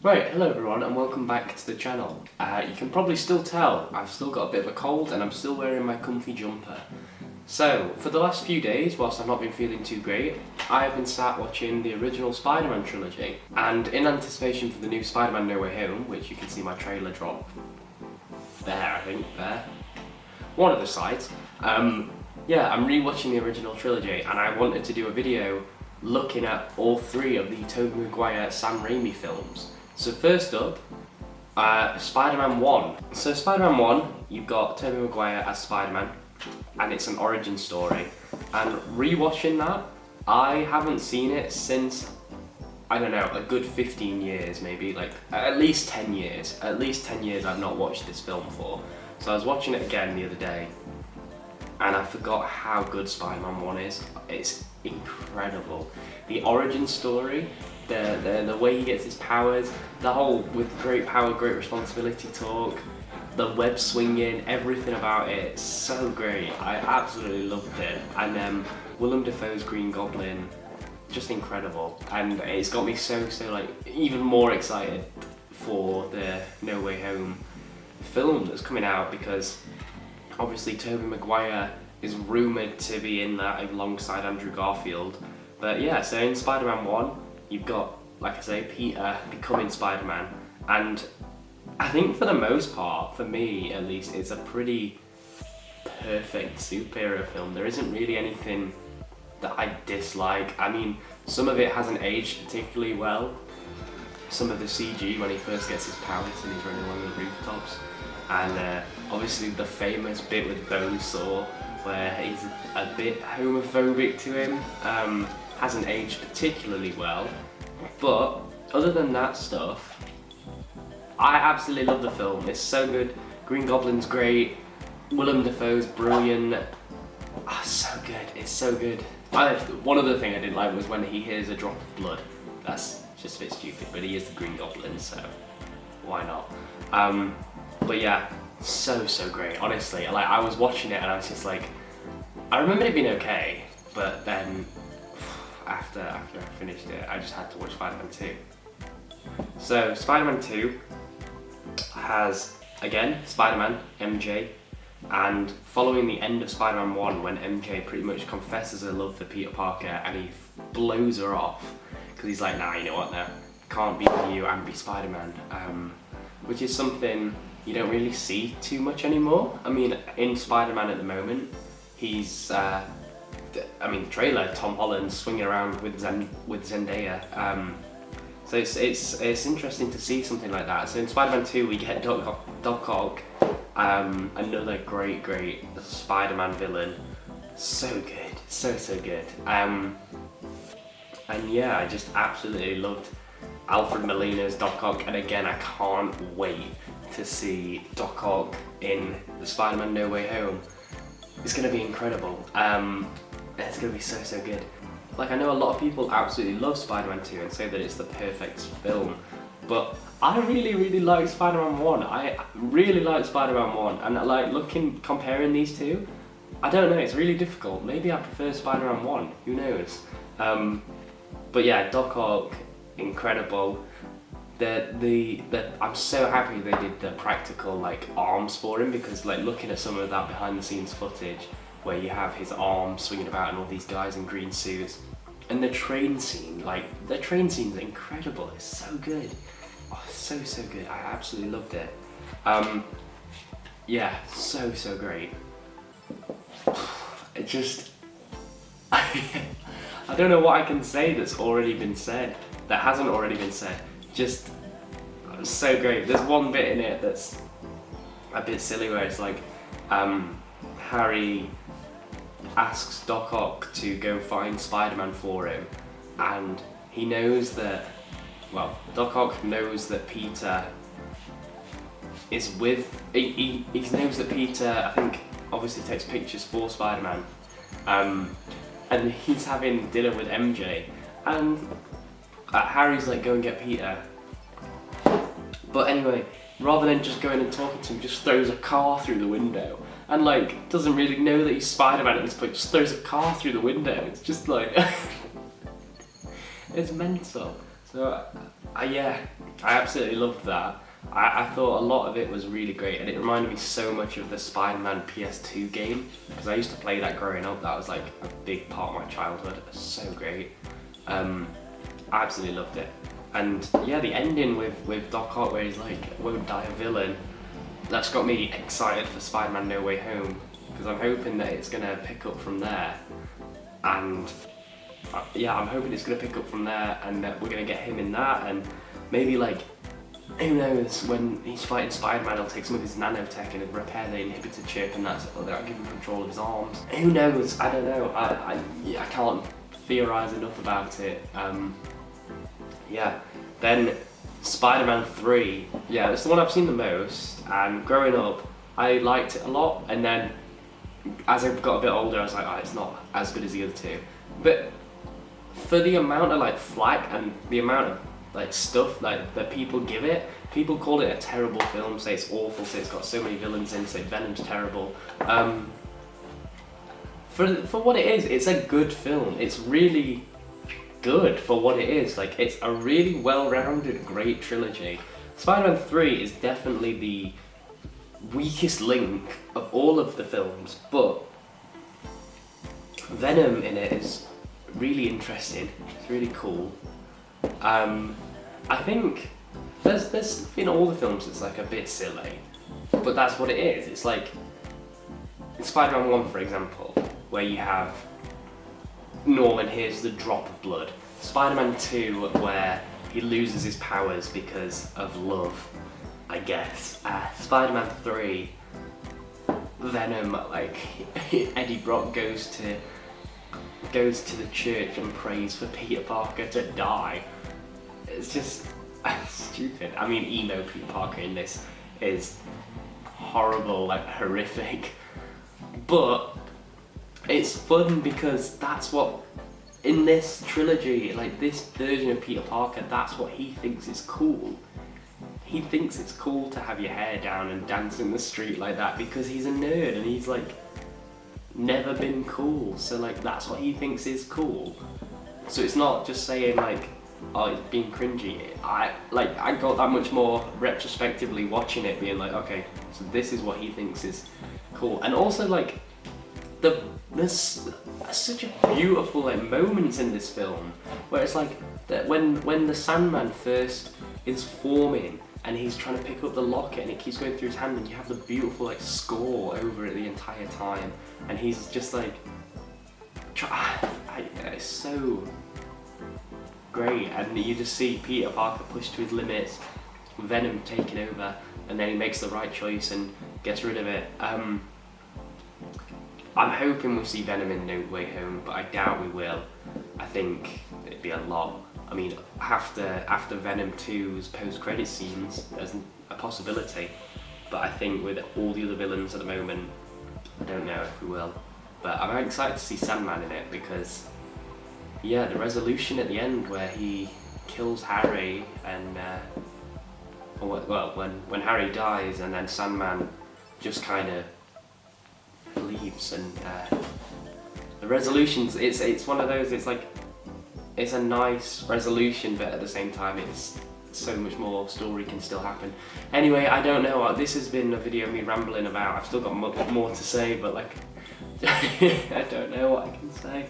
Right, hello everyone and welcome back to the channel. You can probably still tell I've still got a bit of a cold and I'm still wearing my comfy jumper. So, for the last few days, whilst I've not been feeling too great, I have been sat watching the original Spider-Man trilogy. And in anticipation for the new Spider-Man No Way Home, which you can see my trailer drop there, I think, there. One of the sides. Yeah, I'm re-watching the original trilogy and I wanted to do a video looking at all three of the Tobey Maguire Sam Raimi films. So first up, Spider-Man 1. So Spider-Man 1, you've got Tobey Maguire as Spider-Man, and it's an origin story. And re-watching that, I haven't seen it since, I don't know, a good 15 years maybe, like at least 10 years. At least 10 years I've not watched this film for. So I was watching it again the other day, and I forgot how good Spider-Man 1 is. It's incredible. The origin story, the way he gets his powers, the whole with great power, great responsibility talk, the web swinging, everything about it, it's so great. I absolutely loved it. And Willem Dafoe's Green Goblin, just incredible. And it's got me so like even more excited for the No Way Home film that's coming out, because obviously Tobey Maguire is rumoured to be in that alongside Andrew Garfield. But yeah, so in Spider-Man 1, you've got, like I say, Peter becoming Spider-Man. And I think for the most part, for me at least, it's a pretty perfect superhero film. There isn't really anything that I dislike. I mean, some of it hasn't aged particularly well. Some of the CG when he first gets his powers and he's running along the rooftops. And obviously the famous bit with Bonesaw, where he's a bit homophobic to him, hasn't aged particularly well. But other than that stuff, I absolutely love the film. It's so good. Green Goblin's great. Willem Dafoe's brilliant. Oh, so good. It's so good. One other thing I didn't like was when he hears a drop of blood. That's just a bit stupid, but he is the Green Goblin, so why not? But yeah, so great. Honestly, like I was watching it and I was just like, I remember it being okay, but then after I finished it, I just had to watch Spider-Man 2. So Spider-Man 2 has, again, Spider-Man, MJ, and following the end of Spider-Man 1, when MJ pretty much confesses her love for Peter Parker and he blows her off, because he's like, nah, you know what, now, can't be with you and be Spider-Man, which is something you don't really see too much anymore. I mean, in Spider-Man at the moment, he's, I mean, the trailer, Tom Holland swinging around with Zendaya. So it's interesting to see something like that. So in Spider-Man 2, we get Doc Ock, another great Spider-Man villain. So good, so good. And yeah, I just absolutely loved Alfred Molina's Doc Ock, and again, I can't wait to see Doc Ock in the Spider-Man No Way Home. It's going to be incredible. It's going to be so good. Like, I know a lot of people absolutely love Spider-Man 2 and say that it's the perfect film, but I really like Spider-Man 1. I really like Spider-Man 1, and like comparing these two, I don't know, it's really difficult. Maybe I prefer Spider-Man 1, who knows? But yeah, Doc Ock, incredible. I'm so happy they did the practical like arms for him, because like looking at some of that behind the scenes footage where you have his arms swinging about and all these guys in green suits, and the train scene, like the train scene's incredible. It's so good. Oh, so good. I absolutely loved it. Yeah, so great. It just I don't know what I can say that's already been said, that hasn't already been said. Just so great. There's one bit in it that's a bit silly where it's like Harry asks Doc Ock to go find Spider-Man for him, and he knows that, well, Doc Ock knows that Peter is with, he knows that Peter, I think, obviously takes pictures for Spider-Man, and he's having dinner with MJ, and Harry's like, go and get Peter. But anyway, rather than just going and talking to him, just throws a car through the window. And like, doesn't really know that he's Spider-Man at this point, just throws a car through the window. It's just like, it's mental. So Yeah, I absolutely loved that. I thought a lot of it was really great, and it reminded me so much of the Spider-Man PS2 game, because I used to play that growing up. That was like a big part of my childhood. It was so great. I absolutely loved it. And yeah, the ending with Doc Ock where he's like, won't die a villain, that's got me excited for Spider-Man No Way Home, because I'm hoping that it's going to pick up from there. And yeah, I'm hoping it's going to pick up from there, and that we're going to get him in that, and maybe like, who knows, when he's fighting Spider-Man, he'll take some of his nanotech and repair the inhibitor chip, and that'll give him control of his arms. Who knows? I don't know. I can't theorise enough about it. Yeah. Then Spider-Man 3. Yeah, it's the one I've seen the most. And growing up, I liked it a lot. And then as I got a bit older, I was like, oh, it's not as good as the other two. But for the amount of like flack and the amount of like stuff like that people give it, people call it a terrible film, say it's awful, say it's got so many villains in, say Venom's terrible. For what it is, it's a good film. It's really good for what it is. Like, it's a really well-rounded, great trilogy. Spider-Man 3 is definitely the weakest link of all of the films, but Venom in it is really interesting. It's really cool. I think there's in all the films it's like a bit silly, but that's what it is. It's like in Spider-Man 1, for example, where you have Norman hears the drop of blood. Spider-Man 2, where he loses his powers because of love, I guess. Spider-Man 3, Venom, like Eddie Brock goes to the church and prays for Peter Parker to die. It's just stupid. I mean, emo Peter Parker in this is horrible, like horrific, but it's fun because that's what, in this trilogy, like this version of Peter Parker, that's what he thinks is cool. He thinks it's cool to have your hair down and dance in the street like that because he's a nerd and he's like never been cool, so like that's what he thinks is cool. So it's not just saying like, oh, it's being cringy. I got that much more retrospectively watching it, being like, okay, so this is what he thinks is cool. And also like there's such a beautiful like moments in this film where it's like that when the Sandman first is forming and he's trying to pick up the locket and it keeps going through his hand, and you have the beautiful like score over it the entire time, and he's just like it's so great, and you just see Peter Parker pushed to his limits, Venom taking over, and then he makes the right choice and gets rid of it. I'm hoping we see Venom in No Way Home, but I doubt we will. I think it'd be a lot. I mean, after Venom 2's post-credit scenes, there's a possibility, but I think with all the other villains at the moment, I don't know if we will. But I'm excited to see Sandman in it because, yeah, the resolution at the end where he kills Harry and, well, when Harry dies and then Sandman just kind of leaves, and the resolutions, it's one of those, it's like, it's a nice resolution, but at the same time it's so much more story can still happen. Anyway, I don't know, this has been a video of me rambling about. I've still got more to say, but like I don't know what I can say.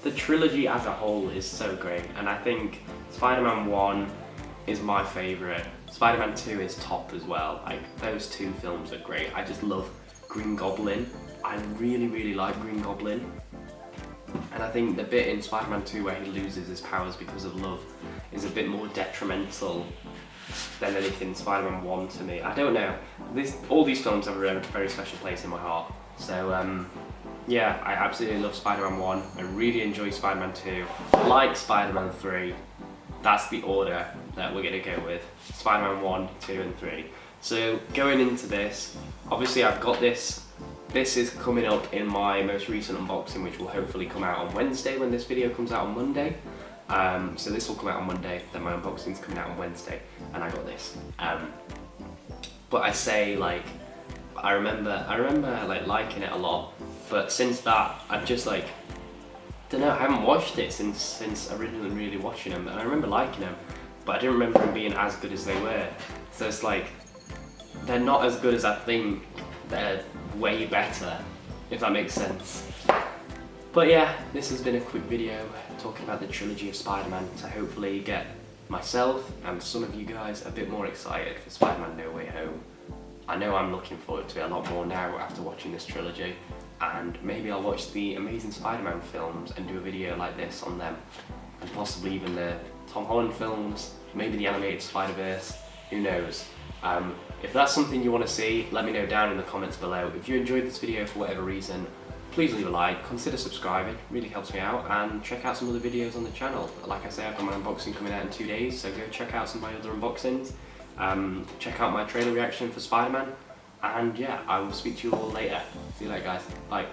The trilogy as a whole is so great, and I think Spider-Man 1 is my favourite. Spider-Man 2 is top as well. Like, those two films are great. I just love Green Goblin. I really, really like Green Goblin. And I think the bit in Spider-Man 2 where he loses his powers because of love is a bit more detrimental than anything in Spider-Man 1 to me. I don't know. All these films have a very special place in my heart. So yeah, I absolutely love Spider-Man 1. I really enjoy Spider-Man 2. I like Spider-Man 3. That's the order that we're going to go with. Spider-Man 1, 2 and 3. So going into this, obviously I've got this. This is coming up in my most recent unboxing, which will hopefully come out on Wednesday when this video comes out on Monday. So this will come out on Monday, then my unboxing's coming out on Wednesday, and I got this. But I say, like, I remember like liking it a lot, but since that I've just like, don't know, I haven't watched it since originally really watching them, and I remember liking them. but I didn't remember them being as good as they were. So it's like, they're not as good as I think, they're way better, if that makes sense. But yeah, this has been a quick video talking about the trilogy of Spider-Man to hopefully get myself and some of you guys a bit more excited for Spider-Man No Way Home. I know I'm looking forward to it a lot more now after watching this trilogy, and maybe I'll watch the Amazing Spider-Man films and do a video like this on them, and possibly even the Tom Holland films, maybe the animated Spider-Verse, who knows. If that's something you want to see, let me know down in the comments below. If you enjoyed this video for whatever reason, please leave a like, consider subscribing, really helps me out, and check out some other videos on the channel. Like I say, I've got my unboxing coming out in 2 days, so go check out some of my other unboxings. Check out my trailer reaction for Spider-Man, and yeah, I will speak to you all later. See you later guys, bye.